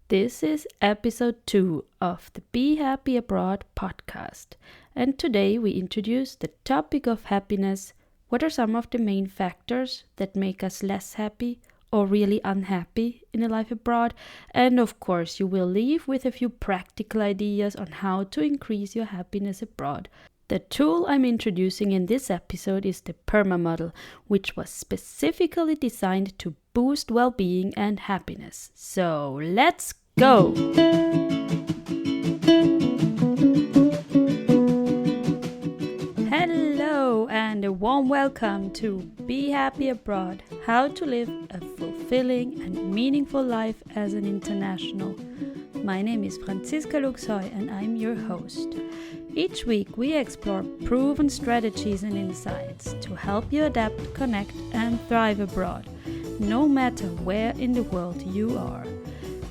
This is episode 2 of the Be Happy Abroad podcast, and today we introduce the topic of happiness. What are some of the main factors that make us less happy or really unhappy in a life abroad? And of course, you will leave with a few practical ideas on how to increase your happiness abroad. The tool I'm introducing in this episode is the PERMA model, which was specifically designed to boost well-being and happiness. So let's go! Hello and a warm welcome to Be Happy Abroad, how to live a fulfilling and meaningful life as an international. My name is Franziska Luxhoy and I'm your host. Each week we explore proven strategies and insights to help you adapt, connect and thrive abroad, no matter where in the world you are.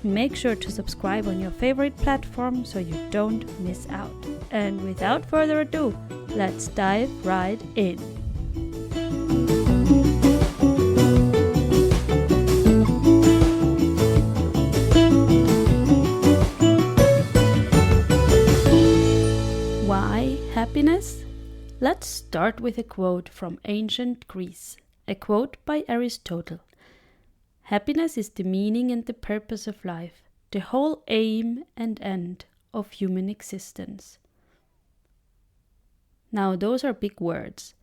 Make sure to subscribe on your favorite platform so you don't miss out. And without further ado, let's dive right in. Why happiness? Let's start with a quote from ancient Greece, a quote by Aristotle. Happiness is the meaning and the purpose of life, the whole aim and end of human existence. Now, those are big words.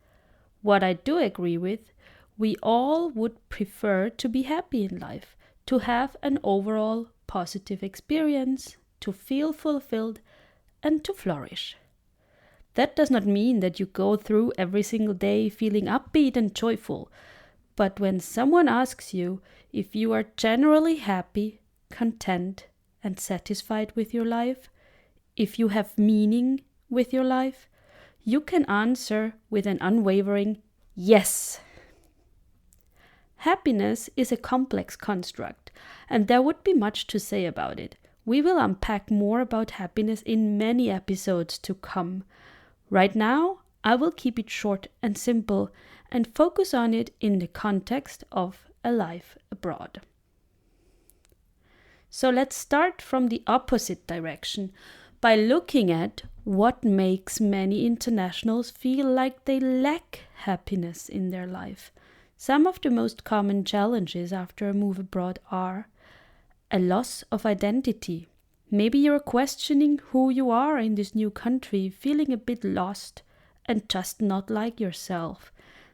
What I do agree with, we all would prefer to be happy in life, to have an overall positive experience, to feel fulfilled, and to flourish. That does not mean that you go through every single day feeling upbeat and joyful. But when someone asks you if you are generally happy, content, and satisfied with your life, if you have meaning with your life, you can answer with an unwavering yes. Happiness is a complex construct, and there would be much to say about it. We will unpack more about happiness in many episodes to come. Right now, I will keep it short and simple and focus on it in the context of a life abroad. So let's start from the opposite direction by looking at what makes many internationals feel like they lack happiness in their life. Some of the most common challenges after a move abroad are a loss of identity. Maybe you're questioning who you are in this new country, feeling a bit lost and just not like yourself.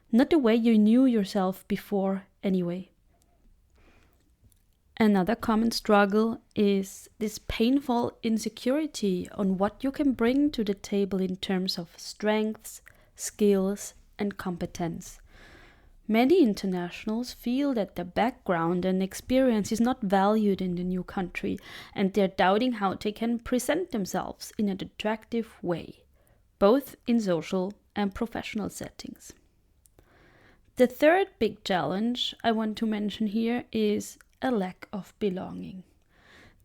Not the way you knew yourself before anyway. Another common struggle is this painful insecurity on what you can bring to the table in terms of strengths, skills, and competence. Many internationals feel that their background and experience is not valued in the new country, and they're doubting how they can present themselves in an attractive way, both in social and professional settings. The third big challenge I want to mention here is a lack of belonging.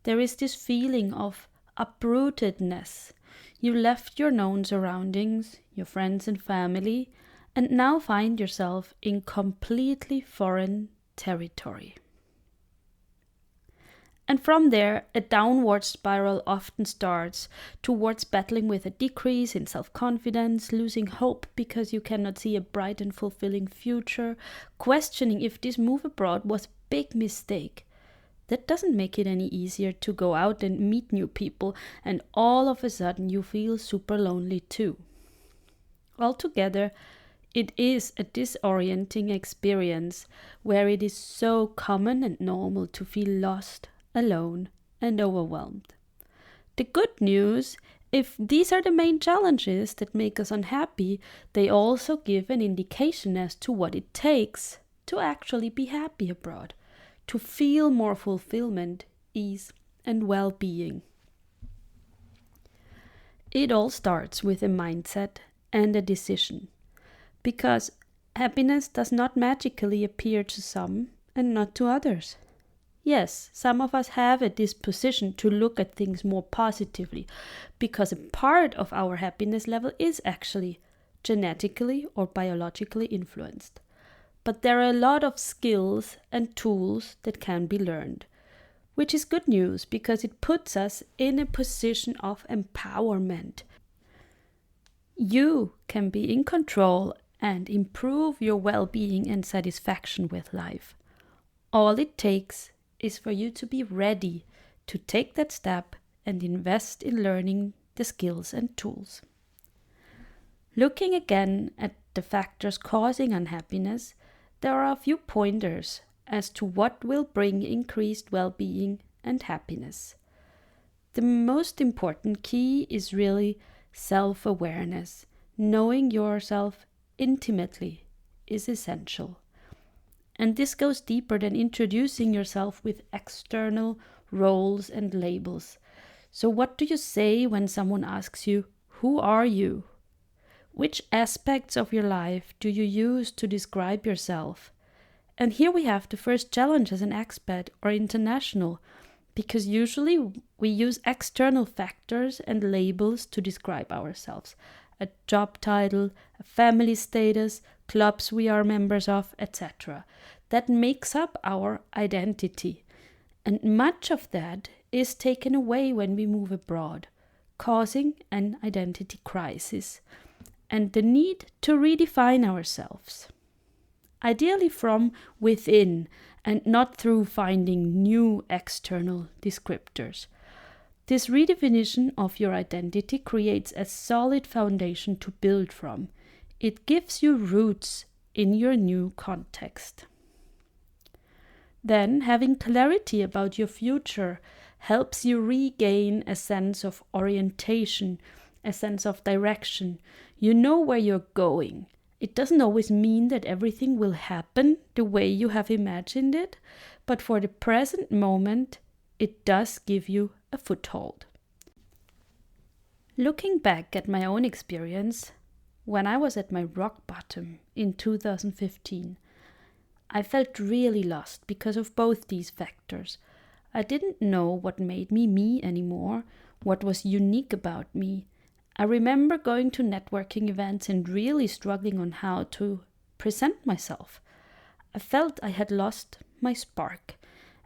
There is this feeling of uprootedness. You left your known surroundings, your friends and family, and now find yourself in completely foreign territory. And from there, a downward spiral often starts towards battling with a decrease in self-confidence, losing hope because you cannot see a bright and fulfilling future, questioning if this move abroad was a big mistake. That doesn't make it any easier to go out and meet new people, and all of a sudden you feel super lonely too. Altogether, it is a disorienting experience where it is so common and normal to feel lost, alone, and overwhelmed. The good news, if these are the main challenges that make us unhappy, they also give an indication as to what it takes to actually be happy abroad, to feel more fulfillment, ease, and well-being. It all starts with a mindset and a decision, because happiness does not magically appear to some and not to others. Yes, some of us have a disposition to look at things more positively, because a part of our happiness level is actually genetically or biologically influenced. But there are a lot of skills and tools that can be learned. which is good news because it puts us in a position of empowerment. You can be in control and improve your well-being and satisfaction with life. All it takes is for you to be ready to take that step and invest in learning the skills and tools. Looking again at the factors causing unhappiness, there are a few pointers as to what will bring increased well-being and happiness. The most important key is really self-awareness. Knowing yourself intimately is essential. And this goes deeper than introducing yourself with external roles and labels. So what do you say when someone asks you, "Who are you?" Which aspects of your life do you use to describe yourself? And here we have the first challenge as an expat or international, because usually we use external factors and labels to describe ourselves. A job title, a family status, clubs we are members of, etc. That makes up our identity. And much of that is taken away when we move abroad, causing an identity crisis and the need to redefine ourselves. Ideally from within and not through finding new external descriptors. This redefinition of your identity creates a solid foundation to build from. It gives you roots in your new context. Then, having clarity about your future helps you regain a sense of orientation, a sense of direction. You know where you're going. It doesn't always mean that everything will happen the way you have imagined it, but for the present moment, it does give you a foothold. Looking back at my own experience, when I was at my rock bottom in 2015, I felt really lost because of both these factors. I didn't know what made me me anymore, what was unique about me. I remember going to networking events and really struggling on how to present myself. I felt I had lost my spark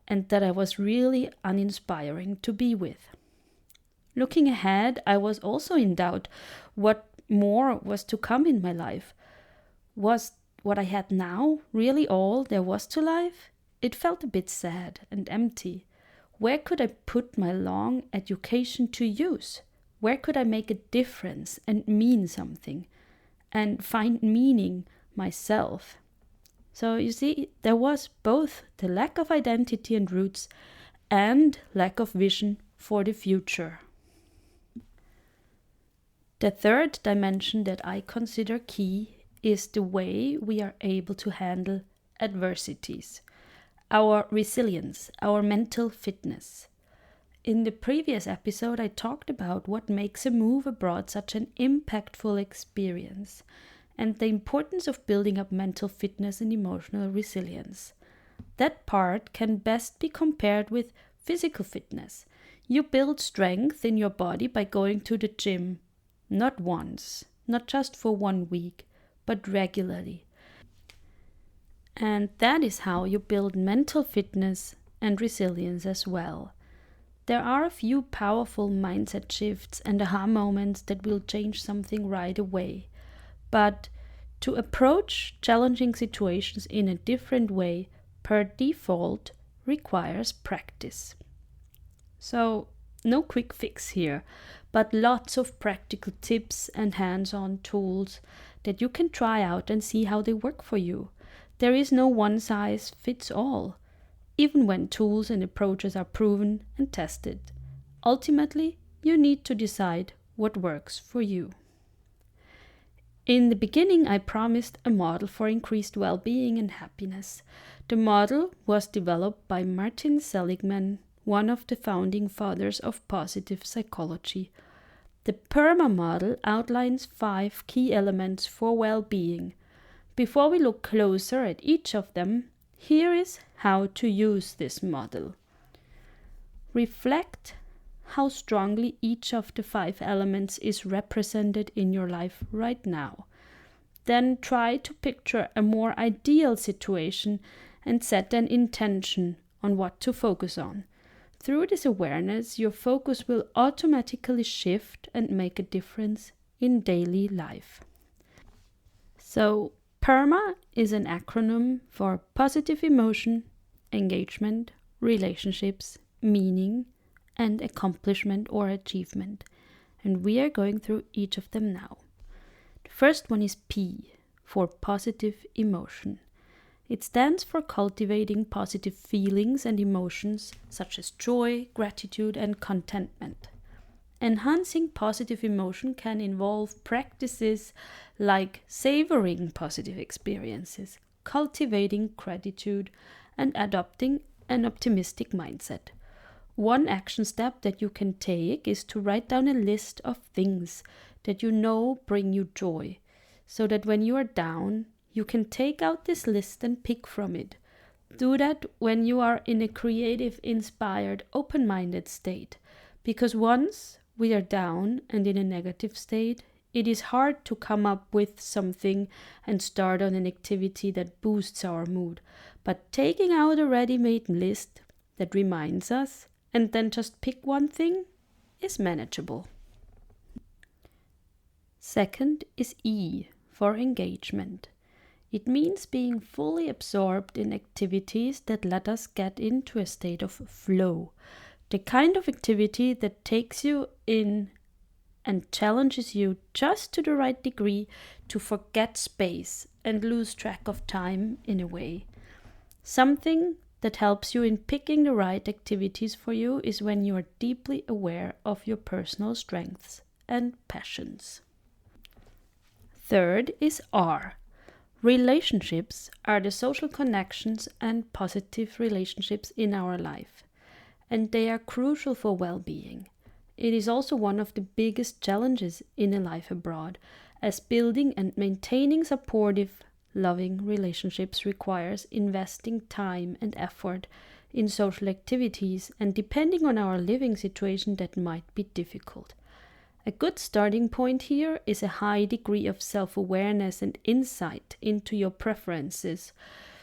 and that I was really uninspiring to be with. Looking ahead, I was also in doubt what more was to come in my life. Was what I had now really all there was to life? It felt a bit sad and empty. Where could I put my long education to use? Where could I make a difference and mean something and find meaning myself? So you see, there was both the lack of identity and roots and lack of vision for the future. The third dimension that I consider key is the way we are able to handle adversities, our resilience, our mental fitness. In the previous episode, I talked about what makes a move abroad such an impactful experience and the importance of building up mental fitness and emotional resilience. That part can best be compared with physical fitness. You build strength in your body by going to the gym, not once, not just for 1 week, but regularly. And that is how you build mental fitness and resilience as well. There are a few powerful mindset shifts and aha moments that will change something right away. But to approach challenging situations in a different way per default requires practice. So, no quick fix here, but lots of practical tips and hands-on tools that you can try out and see how they work for you. There is no one size fits all, even when tools and approaches are proven and tested. Ultimately, you need to decide what works for you. In the beginning, I promised a model for increased well-being and happiness. The model was developed by Martin Seligman, one of the founding fathers of positive psychology. The PERMA model outlines 5 key elements for well-being. Before we look closer at each of them, here is how to use this model. Reflect how strongly each of the 5 elements is represented in your life right now. Then try to picture a more ideal situation and set an intention on what to focus on. through this awareness, your focus will automatically shift and make a difference in daily life. So, PERMA is an acronym for positive emotion, engagement, relationships, meaning, and accomplishment or achievement. And we are going through each of them now. The first one is P, for positive emotion. It stands for cultivating positive feelings and emotions such as joy, gratitude, and contentment. Enhancing positive emotion can involve practices like savoring positive experiences, cultivating gratitude, and adopting an optimistic mindset. One action step that you can take is to write down a list of things that you know bring you joy, so that when you are down, you can take out this list and pick from it. Do that when you are in a creative, inspired, open-minded state, because once we are down and in a negative state, it is hard to come up with something and start on an activity that boosts our mood. But taking out a ready-made list that reminds us and then just pick one thing is manageable. Second is E, for engagement. It means being fully absorbed in activities that let us get into a state of flow. The kind of activity that takes you in and challenges you just to the right degree to forget space and lose track of time in a way. Something that helps you in picking the right activities for you is when you are deeply aware of your personal strengths and passions. Third is R. Relationships are the social connections and positive relationships in our life, and they are crucial for well-being. It is also one of the biggest challenges in a life abroad, as building and maintaining supportive, loving relationships requires investing time and effort in social activities, and depending on our living situation, that might be difficult. A good starting point here is a high degree of self-awareness and insight into your preferences,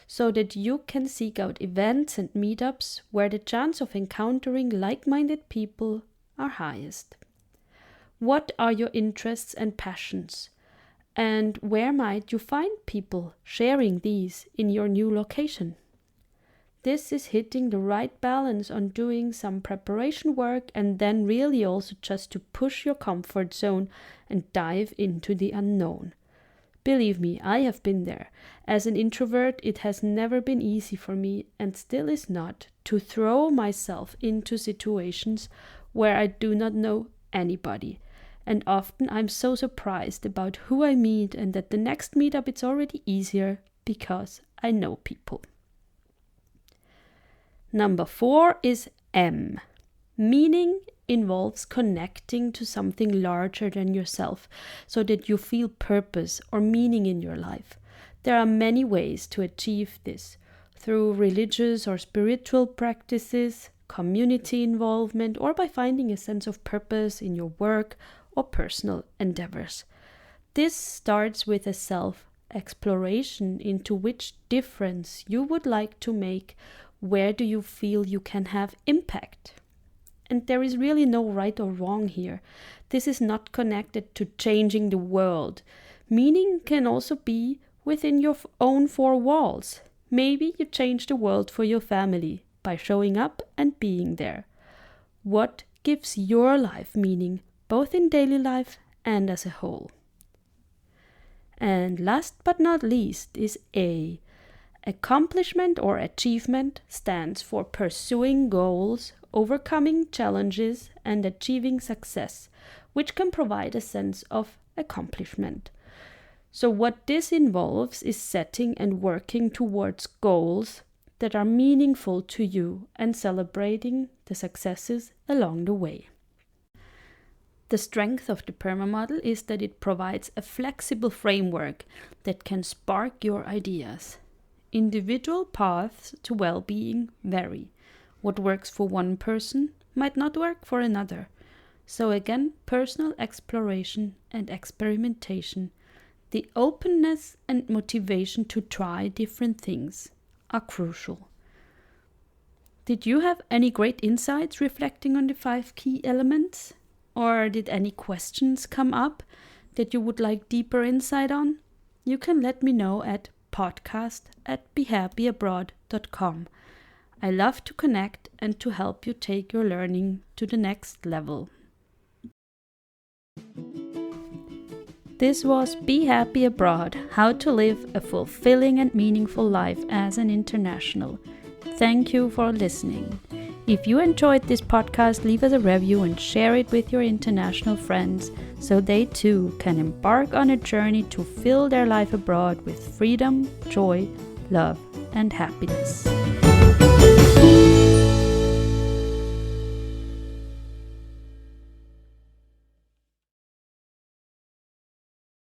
so that you can seek out events and meetups where the chance of encountering like-minded people are highest. What are your interests and passions? And where might you find people sharing these in your new location? This is hitting the right balance on doing some preparation work and then really also just to push your comfort zone and dive into the unknown. Believe me, I have been there. As an introvert, it has never been easy for me, and still is not, to throw myself into situations where I do not know anybody. And often I'm so surprised about who I meet, and that the next meetup it's already easier because I know people. Number 4 is M. Meaning involves connecting to something larger than yourself so that you feel purpose or meaning in your life. There are many ways to achieve this, through religious or spiritual practices, community involvement, or by finding a sense of purpose in your work or personal endeavors. This starts with a self-exploration into which difference you would like to make. Where do you feel you can have impact? And there is really no right or wrong here. This is not connected to changing the world. Meaning can also be within your own 4 walls. Maybe you change the world for your family by showing up and being there. What gives your life meaning, both in daily life and as a whole? And last but not least is A. Accomplishment or achievement stands for pursuing goals, overcoming challenges, and achieving success, which can provide a sense of accomplishment. So what this involves is setting and working towards goals that are meaningful to you and celebrating the successes along the way. The strength of the PERMA model is that it provides a flexible framework that can spark your ideas. Individual paths to well-being vary. What works for one person might not work for another. So again, personal exploration and experimentation, the openness and motivation to try different things are crucial. Did you have any great insights reflecting on the 5 key elements? Or did any questions come up that you would like deeper insight on? You can let me know at podcast@behappyabroad.com. I love to connect and to help you take your learning to the next level. This was Be Happy Abroad, How to Live a Fulfilling and Meaningful Life as an International. Thank you for listening. If you enjoyed this podcast, leave us a review and share it with your international friends so they too can embark on a journey to fill their life abroad with freedom, joy, love, and happiness.